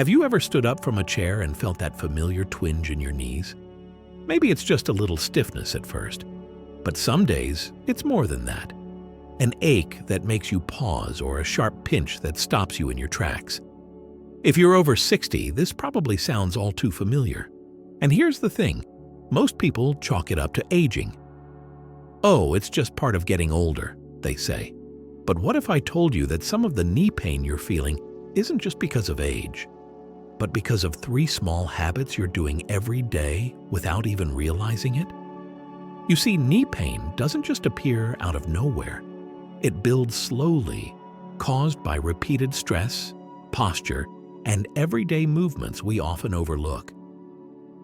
Have you ever stood up from a chair and felt that familiar twinge in your knees? Maybe it's just a little stiffness at first, but some days it's more than that. An ache that makes you pause or a sharp pinch that stops you in your tracks. If you're over 60, this probably sounds all too familiar. And here's the thing, most people chalk it up to aging. Oh, it's just part of getting older, they say. But what if I told you that some of the knee pain you're feeling isn't just because of age, but because of 3 small habits you're doing every day without even realizing it? You see, knee pain doesn't just appear out of nowhere. It builds slowly, caused by repeated stress, posture, and everyday movements we often overlook.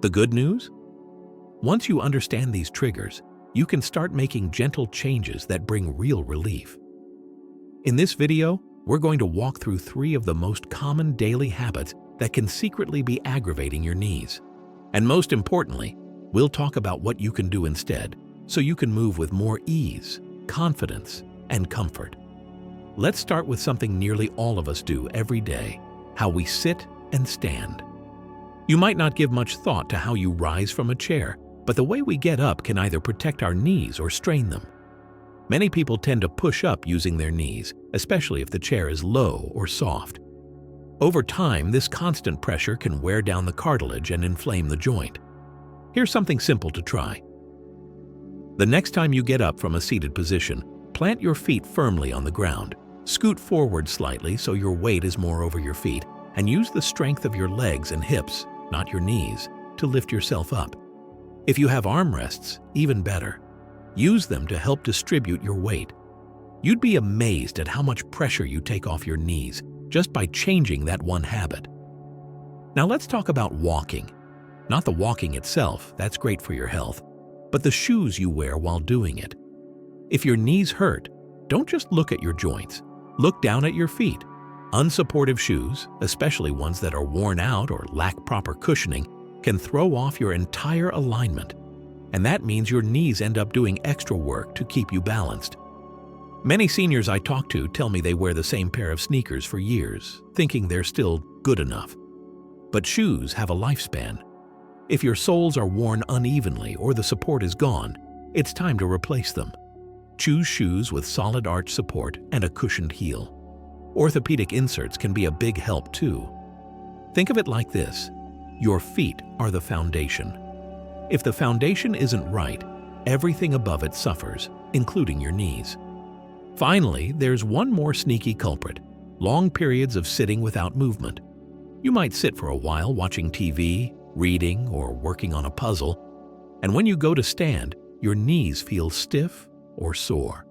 The good news? Once you understand these triggers, you can start making gentle changes that bring real relief. In this video, we're going to walk through 3 of the most common daily habits that can secretly be aggravating your knees. And most importantly, we'll talk about what you can do instead so you can move with more ease, confidence, and comfort. Let's start with something nearly all of us do every day, how we sit and stand. You might not give much thought to how you rise from a chair, but the way we get up can either protect our knees or strain them. Many people tend to push up using their knees, especially if the chair is low or soft. Over time, this constant pressure can wear down the cartilage and inflame the joint. Here's something simple to try. The next time you get up from a seated position, plant your feet firmly on the ground. Scoot forward slightly so your weight is more over your feet, and use the strength of your legs and hips, not your knees, to lift yourself up. If you have armrests, even better. Use them to help distribute your weight. You'd be amazed at how much pressure you take off your knees just by changing that one habit. Now let's talk about walking. Not the walking itself, that's great for your health, but the shoes you wear while doing it. If your knees hurt, don't just look at your joints. Look down at your feet. Unsupportive shoes, especially ones that are worn out or lack proper cushioning, can throw off your entire alignment. And that means your knees end up doing extra work to keep you balanced. Many seniors I talk to tell me they wear the same pair of sneakers for years, thinking they're still good enough. But shoes have a lifespan. If your soles are worn unevenly or the support is gone, it's time to replace them. Choose shoes with solid arch support and a cushioned heel. Orthopedic inserts can be a big help too. Think of it like this: your feet are the foundation. If the foundation isn't right, everything above it suffers, including your knees. Finally, there's one more sneaky culprit: long periods of sitting without movement. You might sit for a while watching TV, reading, or working on a puzzle, and when you go to stand, your knees feel stiff or sore.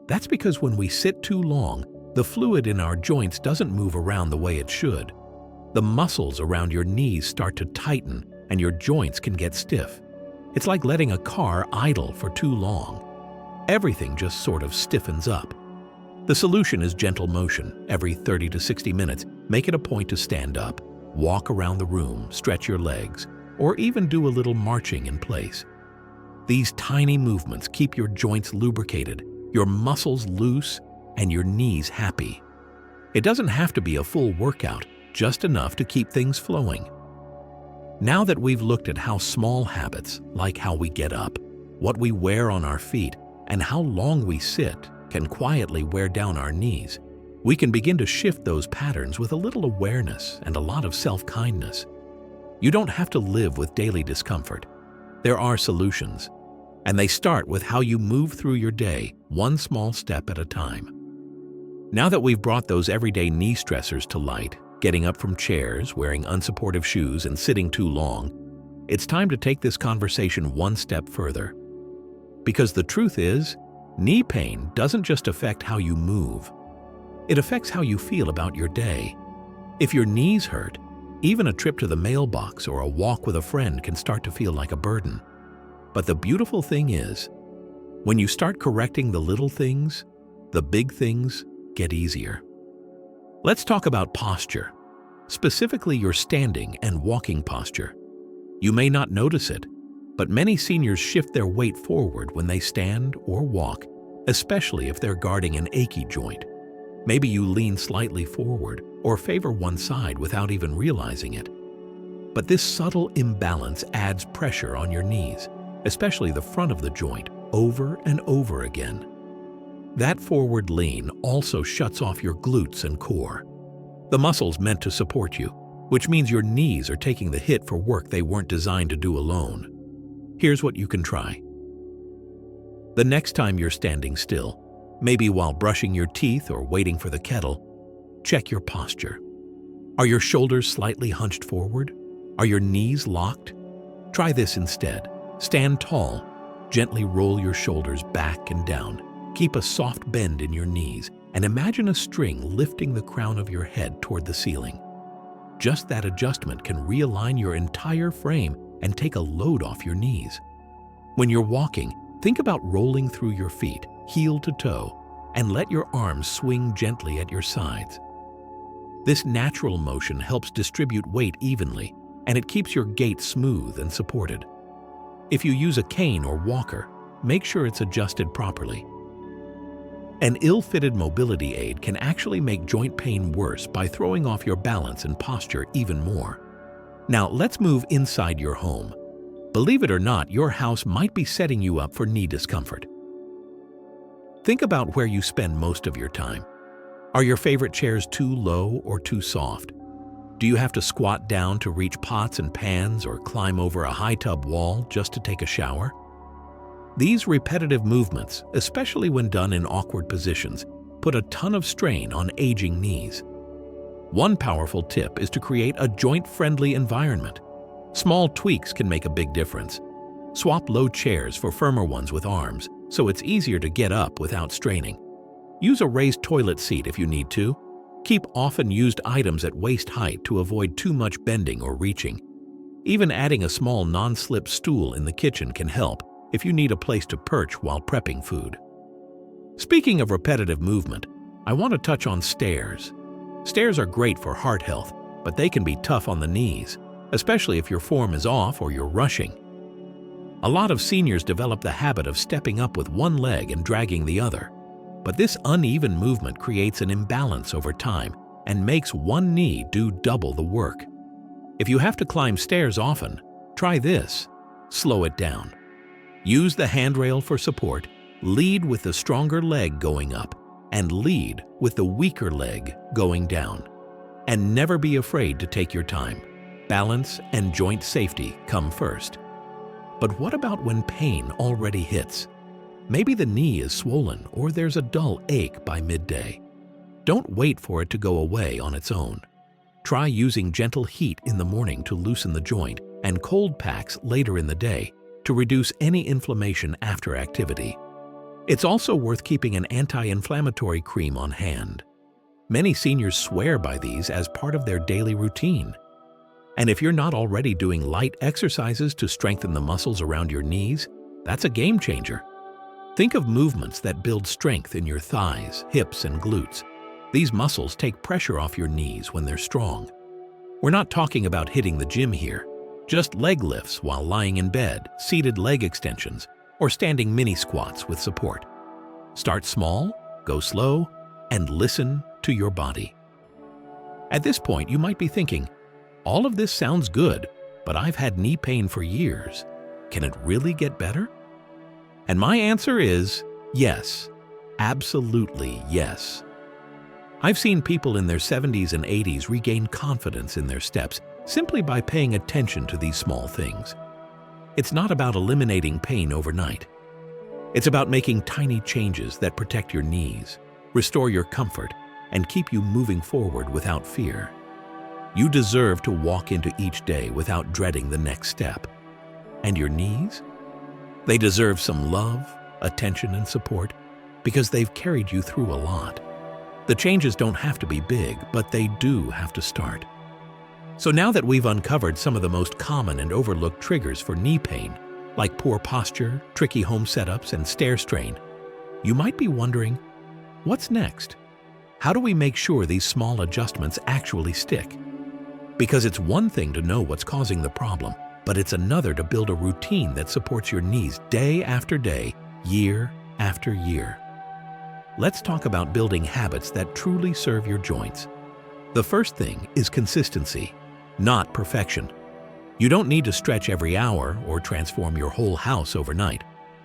That's because when we sit too long, the fluid in our joints doesn't move around the way it should. The muscles around your knees start to tighten and your joints can get stiff. It's like letting a car idle for too long. Everything just sort of stiffens up. The solution is gentle motion. Every 30 to 60 minutes, make it a point to stand up, walk around the room, stretch your legs, or even do a little marching in place. These tiny movements keep your joints lubricated, your muscles loose, and your knees happy. It doesn't have to be a full workout, just enough to keep things flowing. Now that we've looked at how small habits, like how we get up, what we wear on our feet, and how long we sit, can quietly wear down our knees, we can begin to shift those patterns with a little awareness and a lot of self-kindness. You don't have to live with daily discomfort. There are solutions, and they start with how you move through your day, one small step at a time. Now that we've brought those everyday knee stressors to light, getting up from chairs, wearing unsupportive shoes, and sitting too long, it's time to take this conversation one step further. Because the truth is, knee pain doesn't just affect how you move. It affects how you feel about your day. If your knees hurt, even a trip to the mailbox or a walk with a friend can start to feel like a burden. But the beautiful thing is, when you start correcting the little things, the big things get easier. Let's talk about posture, specifically your standing and walking posture. You may not notice it, but many seniors shift their weight forward when they stand or walk, especially if they're guarding an achy joint. Maybe you lean slightly forward or favor one side without even realizing it. But this subtle imbalance adds pressure on your knees, especially the front of the joint, over and over again. That forward lean also shuts off your glutes and core, the muscles meant to support you, which means your knees are taking the hit for work they weren't designed to do alone. Here's what you can try. The next time you're standing still, maybe while brushing your teeth or waiting for the kettle, check your posture. Are your shoulders slightly hunched forward? Are your knees locked? Try this instead. Stand tall. Gently roll your shoulders back and down. Keep a soft bend in your knees and imagine a string lifting the crown of your head toward the ceiling. Just that adjustment can realign your entire frame and take a load off your knees. When you're walking, think about rolling through your feet, heel to toe, and let your arms swing gently at your sides. This natural motion helps distribute weight evenly, and it keeps your gait smooth and supported. If you use a cane or walker, make sure it's adjusted properly. An ill-fitted mobility aid can actually make joint pain worse by throwing off your balance and posture even more. Now let's move inside your home. Believe it or not, your house might be setting you up for knee discomfort. Think about where you spend most of your time. Are your favorite chairs too low or too soft? Do you have to squat down to reach pots and pans or climb over a high tub wall just to take a shower? These repetitive movements, especially when done in awkward positions, put a ton of strain on aging knees. One powerful tip is to create a joint-friendly environment. Small tweaks can make a big difference. Swap low chairs for firmer ones with arms, so it's easier to get up without straining. Use a raised toilet seat if you need to. Keep often used items at waist height to avoid too much bending or reaching. Even adding a small non-slip stool in the kitchen can help if you need a place to perch while prepping food. Speaking of repetitive movement, I want to touch on stairs. Stairs are great for heart health, but they can be tough on the knees, especially if your form is off or you're rushing. A lot of seniors develop the habit of stepping up with one leg and dragging the other, but this uneven movement creates an imbalance over time and makes one knee do double the work. If you have to climb stairs often, try this. Slow it down. Use the handrail for support, lead with the stronger leg going up, and lead with the weaker leg going down. And never be afraid to take your time. Balance and joint safety come first. But what about when pain already hits? Maybe the knee is swollen or there's a dull ache by midday. Don't wait for it to go away on its own. Try using gentle heat in the morning to loosen the joint and cold packs later in the day to reduce any inflammation after activity. It's also worth keeping an anti-inflammatory cream on hand. Many seniors swear by these as part of their daily routine. And if you're not already doing light exercises to strengthen the muscles around your knees, that's a game changer. Think of movements that build strength in your thighs, hips, and glutes. These muscles take pressure off your knees when they're strong. We're not talking about hitting the gym here. Just leg lifts while lying in bed, seated leg extensions, or standing mini squats with support. Start small, go slow, and listen to your body. At this point, you might be thinking, all of this sounds good, but I've had knee pain for years. Can it really get better? And my answer is yes, absolutely yes. I've seen people in their 70s and 80s regain confidence in their steps simply by paying attention to these small things. It's not about eliminating pain overnight. It's about making tiny changes that protect your knees, restore your comfort, and keep you moving forward without fear. You deserve to walk into each day without dreading the next step. And your knees? They deserve some love, attention, and support because they've carried you through a lot. The changes don't have to be big, but they do have to start. So now that we've uncovered some of the most common and overlooked triggers for knee pain, like poor posture, tricky home setups, and stair strain, you might be wondering, what's next? How do we make sure these small adjustments actually stick? Because it's one thing to know what's causing the problem, but it's another to build a routine that supports your knees day after day, year after year. let's talk about building habits that truly serve your joints. The first thing is consistency, not perfection. You don't need to stretch every hour or transform your whole house overnight.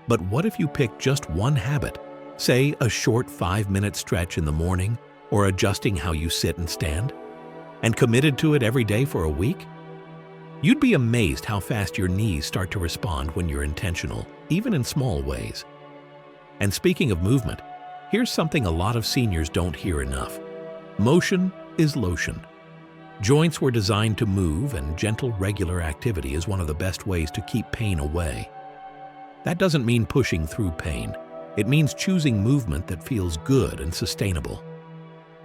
But what if you pick just one habit, say a short 5-minute stretch in the morning or adjusting how you sit and stand, and committed to it every day for a week? You'd be amazed how fast your knees start to respond when you're intentional, even in small ways. And speaking of movement, here's something a lot of seniors don't hear enough. Motion is lotion. Joints were designed to move, and gentle, regular activity is one of the best ways to keep pain away. That doesn't mean pushing through pain. It means choosing movement that feels good and sustainable.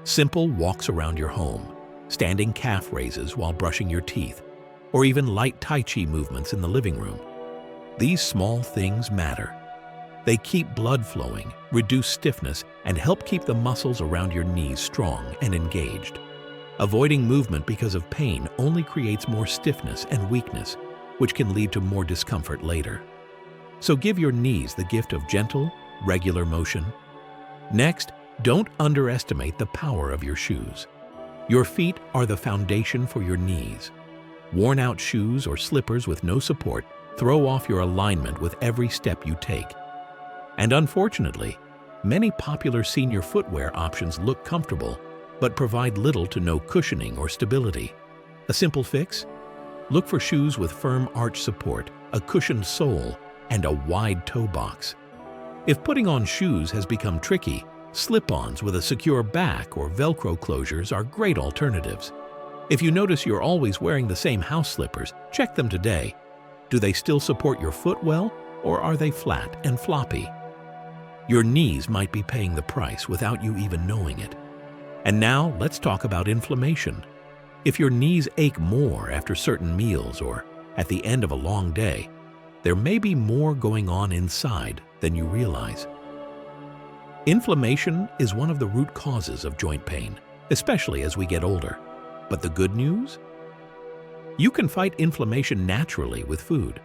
Simple walks around your home, standing calf raises while brushing your teeth, or even light Tai Chi movements in the living room. These small things matter. They keep blood flowing, reduce stiffness, and help keep the muscles around your knees strong and engaged. Avoiding movement because of pain only creates more stiffness and weakness, which can lead to more discomfort later. So give your knees the gift of gentle, regular motion. Next, don't underestimate the power of your shoes. Your feet are the foundation for your knees. Worn-out shoes or slippers with no support throw off your alignment with every step you take. And unfortunately, many popular senior footwear options look comfortable, but provide little to no cushioning or stability. A simple fix? Look for shoes with firm arch support, a cushioned sole, and a wide toe box. If putting on shoes has become tricky, slip-ons with a secure back or Velcro closures are great alternatives. If you notice you're always wearing the same house slippers, check them today. Do they still support your foot well, or are they flat and floppy? Your knees might be paying the price without you even knowing it. And now let's talk about inflammation. If your knees ache more after certain meals or at the end of a long day, there may be more going on inside than you realize. Inflammation is one of the root causes of joint pain, especially as we get older. But the good news? You can fight inflammation naturally with food.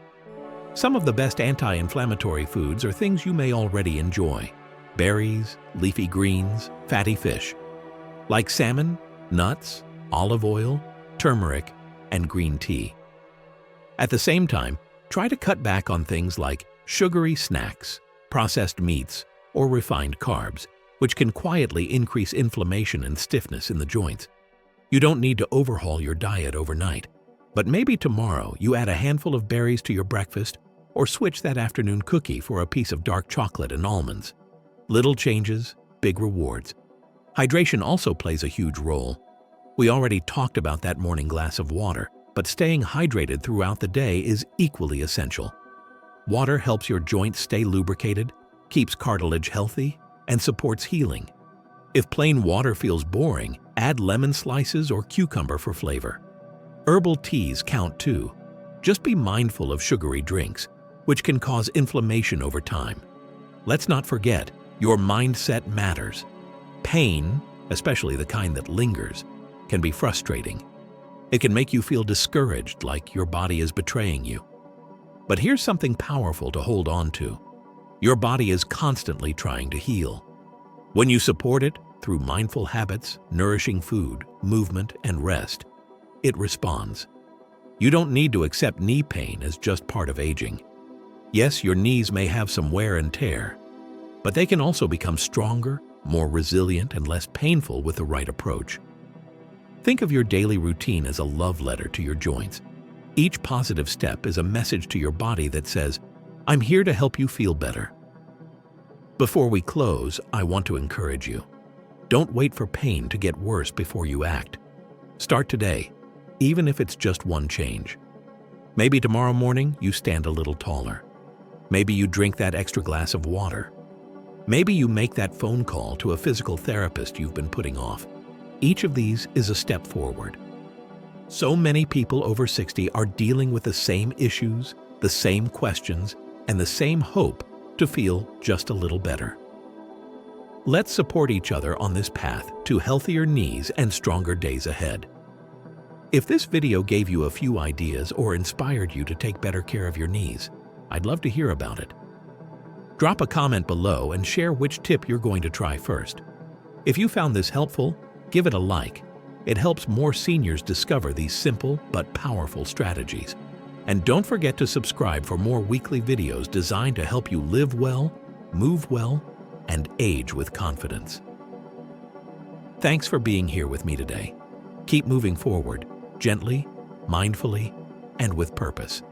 Some of the best anti-inflammatory foods are things you may already enjoy: berries, leafy greens, fatty fish, like salmon, nuts, olive oil, turmeric, and green tea. At the same time, try to cut back on things like sugary snacks, processed meats, or refined carbs, which can quietly increase inflammation and stiffness in the joints. You don't need to overhaul your diet overnight, but maybe tomorrow you add a handful of berries to your breakfast or switch that afternoon cookie for a piece of dark chocolate and almonds. Little changes, big rewards. Hydration also plays a huge role. We already talked about that morning glass of water, but staying hydrated throughout the day is equally essential. Water helps your joints stay lubricated, keeps cartilage healthy, and supports healing. If plain water feels boring, add lemon slices or cucumber for flavor. Herbal teas count too. Just be mindful of sugary drinks, which can cause inflammation over time. Let's not forget, your mindset matters. Pain, especially the kind that lingers, can be frustrating. It can make you feel discouraged, like your body is betraying you. But here's something powerful to hold on to. Your body is constantly trying to heal. When you support it through mindful habits, nourishing food, movement, and rest, it responds. You don't need to accept knee pain as just part of aging. Yes, your knees may have some wear and tear, but they can also become stronger, more resilient, and less painful with the right approach. Think of your daily routine as a love letter to your joints. Each positive step is a message to your body that says, "I'm here to help you feel better." Before we close, I want to encourage you. Don't wait for pain to get worse before you act. Start today, even if it's just one change. Maybe tomorrow morning you stand a little taller. Maybe you drink that extra glass of water. Maybe you make that phone call to a physical therapist you've been putting off. Each of these is a step forward. So many people over 60 are dealing with the same issues, the same questions, and the same hope to feel just a little better. Let's support each other on this path to healthier knees and stronger days ahead. If this video gave you a few ideas or inspired you to take better care of your knees, I'd love to hear about it. Drop a comment below and share which tip you're going to try first. If you found this helpful, give it a like. It helps more seniors discover these simple but powerful strategies. And don't forget to subscribe for more weekly videos designed to help you live well, move well, and age with confidence. Thanks for being here with me today. Keep moving forward, gently, mindfully, and with purpose.